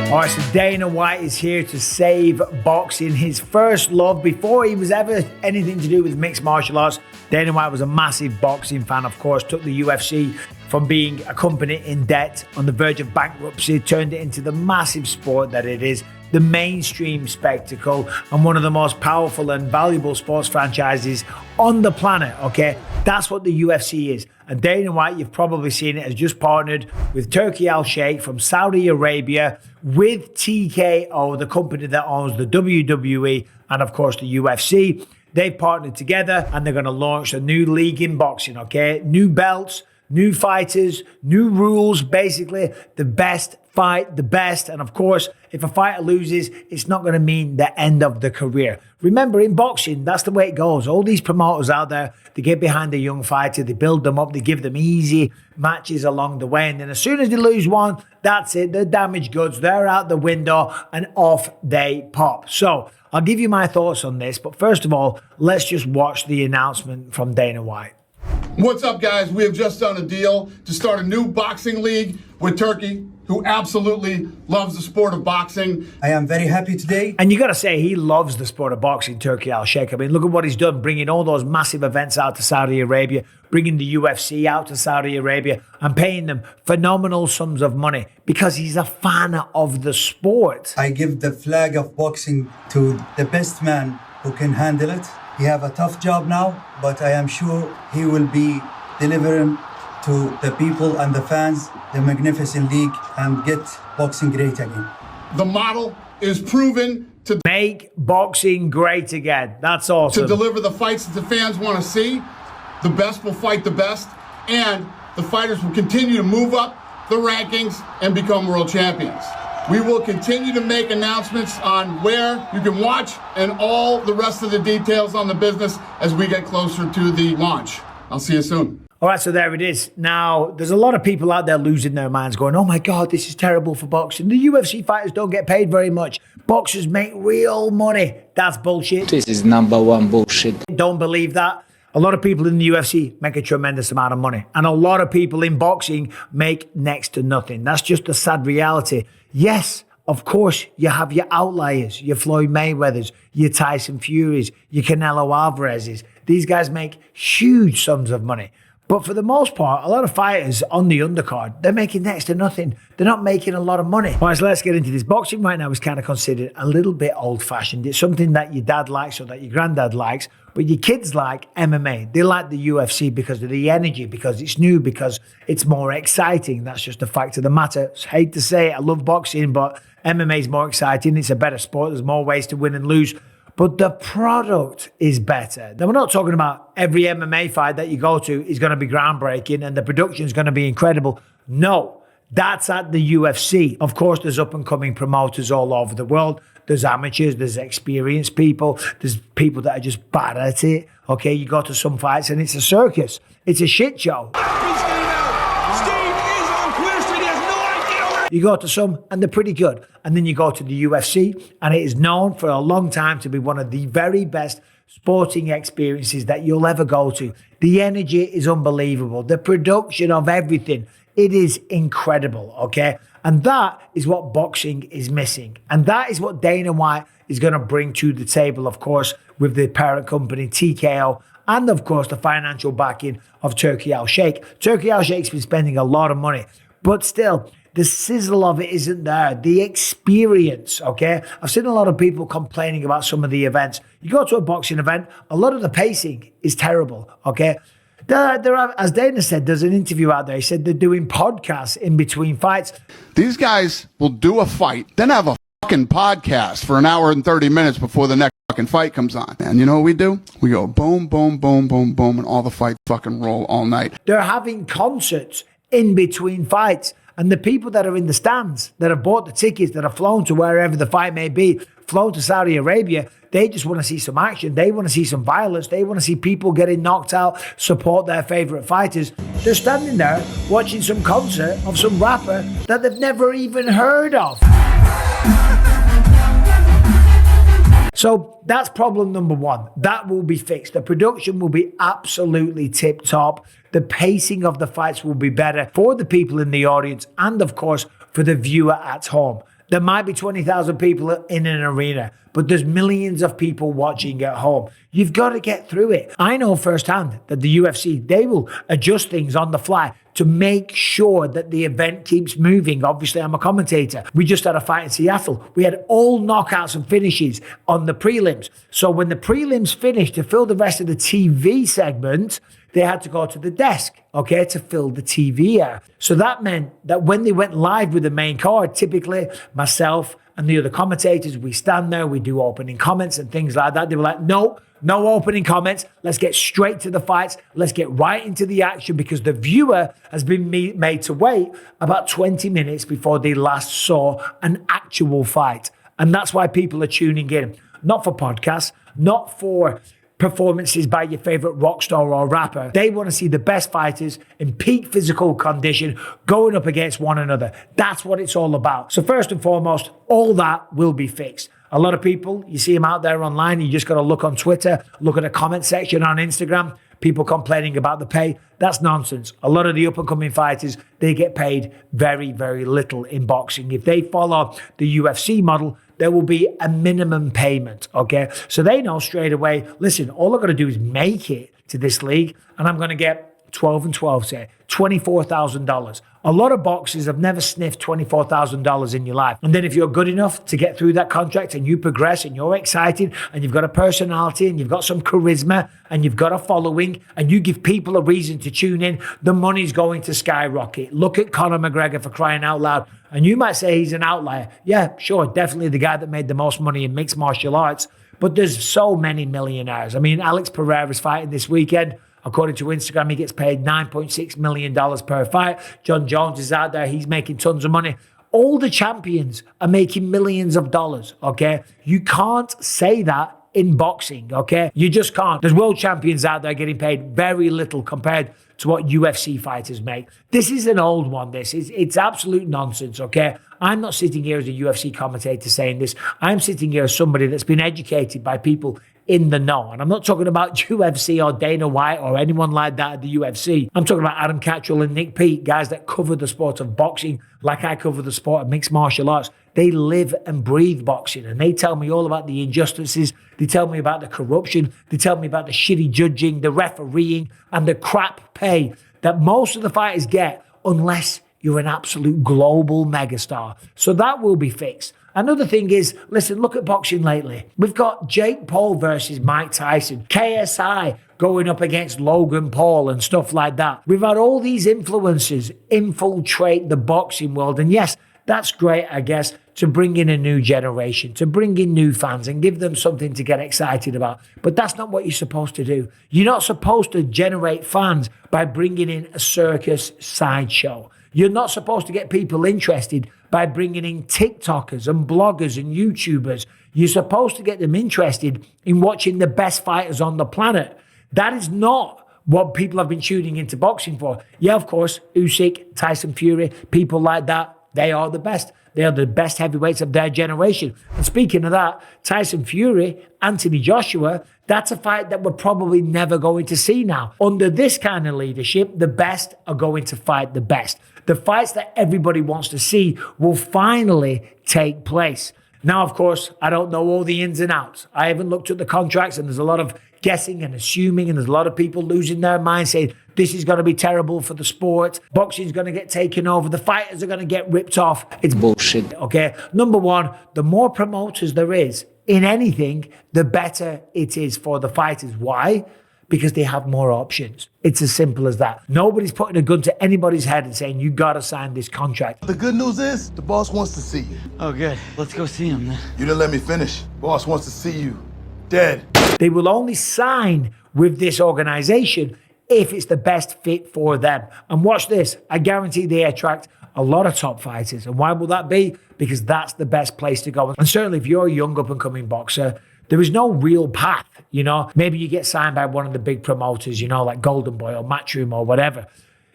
All right, so Dana White is here to save boxing. His first love, before he was ever anything to do with mixed martial arts, Dana White was a massive boxing fan, of course, took the UFC from being a company in debt, on the verge of bankruptcy, turned it into the massive sport that it is, the mainstream spectacle, and one of the most powerful and valuable sports franchises on the planet, okay? That's what the UFC is. And Dana White, you've probably seen it, has just partnered with Turki Al-Sheikh from Saudi Arabia with TKO, the company that owns the WWE and, of course, the UFC. They've partnered together and they're going to launch a new league in boxing, okay? New belts, new fighters, new rules, basically the best fight the best. And of course, if a fighter loses, it's not going to mean the end of the career. Remember, in boxing, that's the way it goes. All these promoters out there, they get behind the young fighter, they build them up, they give them easy matches along the way. And then as soon as they lose one, that's it. They're damaged goods. They're out the window and off they pop. So I'll give you my thoughts on this. But first of all, let's just watch the announcement from Dana White. What's up, guys? We have just done a deal to start a new boxing league with Turkey, who absolutely loves the sport of boxing. I am very happy today. And you got to say, he loves the sport of boxing, Turki Al-Sheikh. I mean, look at what he's done, bringing all those massive events out to Saudi Arabia, bringing the UFC out to Saudi Arabia and paying them phenomenal sums of money because he's a fan of the sport. I give the flag of boxing to the best man who can handle it. He have a tough job now, but I am sure he will be delivering to the people and the fans the magnificent league and get boxing great again. The model is proven to make boxing great again. That's awesome. To deliver the fights that the fans want to see. The best will fight the best, and the fighters will continue to move up the rankings and become world champions. We will continue to make announcements on where you can watch and all the rest of the details on the business as we get closer to the launch. I'll see you soon. All right, so there it is. Now, there's a lot of people out there losing their minds going, oh my God, this is terrible for boxing. The UFC fighters don't get paid very much. Boxers make real money. That's bullshit. This is number one bullshit. Don't believe that. A lot of people in the UFC make a tremendous amount of money. And a lot of people in boxing make next to nothing. That's just a sad reality. Yes, of course, you have your outliers, your Floyd Mayweathers, your Tyson Furies, your Canelo Alvarezes. These guys make huge sums of money. But for the most part, a lot of fighters on the undercard, they're making next to nothing. They're not making a lot of money. All right, so let's get into this. Boxing right now is kind of considered a little bit old-fashioned. It's something that your dad likes or that your granddad likes, but your kids like MMA. They like the UFC because of the energy, because it's new, because it's more exciting. That's just the fact of the matter. I hate to say it, I love boxing, but MMA is more exciting. It's a better sport. There's more ways to win and lose. But the product is better. Now, we're not talking about every MMA fight that you go to is going to be groundbreaking and the production is going to be incredible. No, that's at the UFC. Of course, there's up-and-coming promoters all over the world. There's amateurs, there's experienced people, there's people that are just bad at it. Okay, you go to some fights and it's a circus. It's a shit show. You go to some and they're pretty good. And then you go to the UFC and it is known for a long time to be one of the very best sporting experiences that you'll ever go to. The energy is unbelievable. The production of everything, it is incredible, okay? And that is what boxing is missing. And that is what Dana White is going to bring to the table, of course, with the parent company TKO and, of course, the financial backing of Turki Al-Sheikh. Turki Al-Sheikh's been spending a lot of money, but still, the sizzle of it isn't there. The experience, okay? I've seen a lot of people complaining about some of the events. You go to a boxing event, a lot of the pacing is terrible, okay? There are, as Dana said, there's an interview out there. He said they're doing podcasts in between fights. These guys will do a fight, then have a fucking podcast for an hour and 30 minutes before the next fucking fight comes on. And you know what we do? We go boom, boom, boom, boom, boom, and all the fights fucking roll all night. They're having concerts in between fights. And the people that are in the stands, that have bought the tickets, that have flown to wherever the fight may be, flown to Saudi Arabia, they just want to see some action. They want to see some violence. They want to see people getting knocked out, support their favorite fighters. They're standing there watching some concert of some rapper that they've never even heard of. So that's problem number one. That will be fixed. The production will be absolutely tip-top. The pacing of the fights will be better for the people in the audience and, of course, for the viewer at home. There might be 20,000 people in an arena, but there's millions of people watching at home. You've got to get through it. I know firsthand that the UFC, they will adjust things on the fly to make sure that the event keeps moving. Obviously, I'm a commentator. We just had a fight in Seattle. We had all knockouts and finishes on the prelims. So when the prelims finished, to fill the rest of the TV segment, they had to go to the desk, okay, to fill the TV air. So that meant that when they went live with the main card, typically myself and the other commentators, we stand there, we do opening comments and things like that. They were like, no opening comments. Let's get straight to the fights. Let's get right into the action, because the viewer has been made to wait about 20 minutes before they last saw an actual fight. And that's why people are tuning in. Not for podcasts, not for performances by your favorite rock star or rapper. They want to see the best fighters in peak physical condition going up against one another. That's what it's all about. So first and foremost, all that will be fixed. A lot of people, you see them out there online, you just got to look on Twitter, look at the comment section on Instagram, people complaining about the pay. That's nonsense. A lot of the up-and-coming fighters, they get paid very, very little in boxing. If they follow the UFC model, there will be a minimum payment, okay? So they know straight away, listen, all I've got to do is make it to this league, and I'm going to get 12 and 12, say, $24,000. A lot of boxers have never sniffed $24,000 in your life. And then if you're good enough to get through that contract and you progress and you're excited and you've got a personality and you've got some charisma and you've got a following and you give people a reason to tune in, the money's going to skyrocket. Look at Conor McGregor, for crying out loud. And you might say he's an outlier. Yeah, sure, definitely the guy that made the most money in mixed martial arts. But there's so many millionaires. I mean, Alex Pereira's fighting this weekend. According to Instagram, he gets paid $9.6 million per fight. John Jones is out there. He's making tons of money. All the champions are making millions of dollars, okay? You can't say that in boxing, okay? You just can't. There's world champions out there getting paid very little compared to what UFC fighters make. This is an old one, this. It's absolute nonsense, okay? I'm not sitting here as a UFC commentator saying this. I'm sitting here as somebody that's been educated by people in the know. And I'm not talking about UFC or Dana White or anyone like that at the UFC. I'm talking about Adam Cattrall and Nick Peet, guys that cover the sport of boxing like I cover the sport of mixed martial arts. They live and breathe boxing, and they tell me all about the injustices. They tell me about the corruption. They tell me about the shitty judging, the refereeing, and the crap pay that most of the fighters get unless you're an absolute global megastar. So that will be fixed. Another thing is, listen, look at boxing lately. We've got Jake Paul versus Mike Tyson, KSI going up against Logan Paul and stuff like that. We've had all these influencers infiltrate the boxing world. And yes, that's great, I guess, to bring in a new generation, to bring in new fans and give them something to get excited about. But that's not what you're supposed to do. You're not supposed to generate fans by bringing in a circus sideshow. You're not supposed to get people interested by bringing in TikTokers and bloggers and YouTubers. You're supposed to get them interested in watching the best fighters on the planet. That is not what people have been tuning into boxing for. Yeah, of course, Usyk, Tyson Fury, people like that, they are the best. They are the best heavyweights of their generation. And speaking of that, Tyson Fury, Anthony Joshua, that's a fight that we're probably never going to see now. Under this kind of leadership, the best are going to fight the best. The fights that everybody wants to see will finally take place. Now, of course, I don't know all the ins and outs. I haven't looked at the contracts, and there's a lot of guessing and assuming, and there's a lot of people losing their mind saying, this is going to be terrible for the sport. Boxing's going to get taken over. The fighters are going to get ripped off. It's bullshit, okay? Number one, the more promoters there is in anything, the better it is for the fighters. Why? Because they have more options. It's as simple as that. Nobody's putting a gun to anybody's head and saying, you got to sign this contract. The good news is, the boss wants to see you. Oh, good. Let's go see him then. You didn't let me finish. Boss wants to see you dead. They will only sign with this organization if it's the best fit for them. And watch this. I guarantee they attract a lot of top fighters. And why will that be? Because that's the best place to go. And certainly if you're a young up-and-coming boxer, there is no real path, you know. Maybe you get signed by one of the big promoters, you know, like Golden Boy or Matchroom or whatever,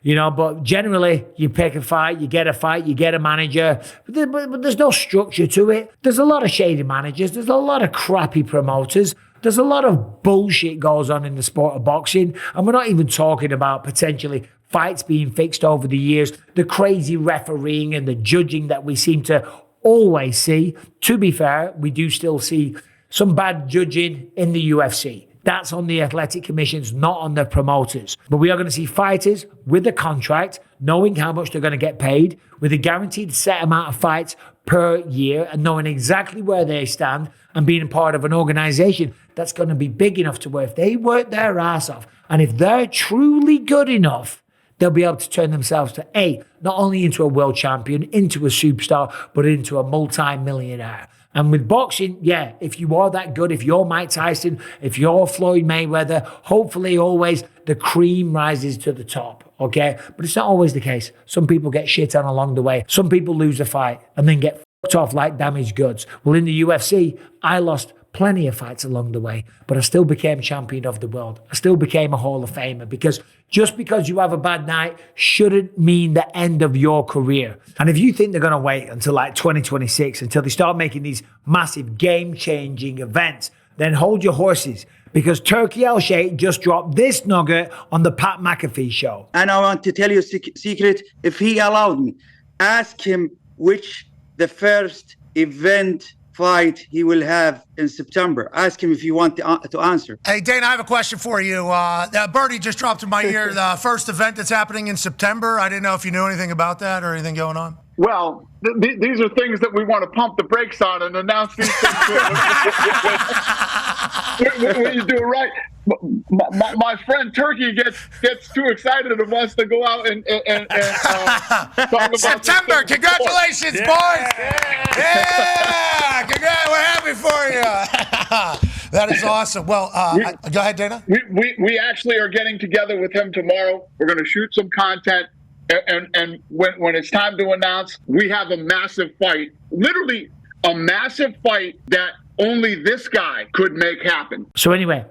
you know. But generally, you pick a fight, you get a manager. But there's no structure to it. There's a lot of shady managers. There's a lot of crappy promoters. There's a lot of bullshit goes on in the sport of boxing. And we're not even talking about potentially fights being fixed over the years, the crazy refereeing and the judging that we seem to always see. To be fair, we do still see some bad judging in the UFC. That's on the athletic commissions, not on the promoters. But we are going to see fighters with a contract, knowing how much they're going to get paid, with a guaranteed set amount of fights per year, and knowing exactly where they stand, and being part of an organization that's going to be big enough to where if they work their ass off, and if they're truly good enough, they'll be able to turn themselves to not only into a world champion, into a superstar, but into a multi-millionaire. And with boxing, yeah, if you are that good, if you're Mike Tyson, if you're Floyd Mayweather, hopefully always the cream rises to the top, okay? But it's not always the case. Some people get shit on along the way. Some people lose a fight and then get fucked off like damaged goods. Well, in the UFC, I lost plenty of fights along the way, but I still became champion of the world. I still became a Hall of Famer, because just because you have a bad night shouldn't mean the end of your career. And if you think they're going to wait until like 2026, until they start making these massive game-changing events, then hold your horses, because Turki Al-Sheikh just dropped this nugget on the Pat McAfee show. And I want to tell you a secret. If he allowed me, ask him which the first event fight he will have in September. Ask him if you want to answer. Hey, Dana, I have a question for you. Birdie just dropped in my ear the first event that's happening in September. I didn't know if you knew anything about that or anything going on. Well, these are things that we want to pump the brakes on and announce these things when you do it right. My friend Turkey gets too excited and wants to go out and talk about September. Congratulations, boys. Yeah. Congrats. We're happy for you. That is awesome. Well, go ahead, Dana. We actually are getting together with him tomorrow. We're going to shoot some content. And when it's time to announce, we have a massive fight, literally a massive fight that only this guy could make happen. So anyway,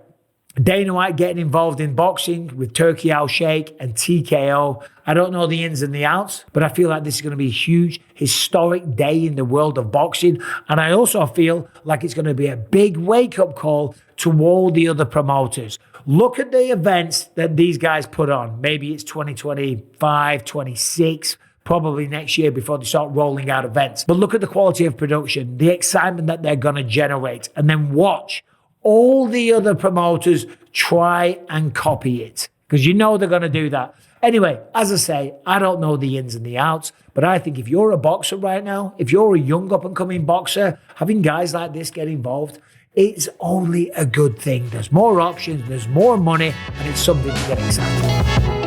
Dana White getting involved in boxing with Turki Al-Sheikh and TKO. I don't know the ins and the outs, but I feel like this is going to be a huge, historic day in the world of boxing. And I also feel like it's going to be a big wake-up call to all the other promoters. Look at the events that these guys put on. Maybe it's 2025, 26, probably next year before they start rolling out events. But look at the quality of production, the excitement that they're going to generate, and then watch all the other promoters try and copy it, because you know they're going to do that. Anyway, as I say, I don't know the ins and the outs, but I think if you're a boxer right now, if you're a young up-and-coming boxer, having guys like this get involved, it's only a good thing. There's more options, there's more money, and it's something to get excited about.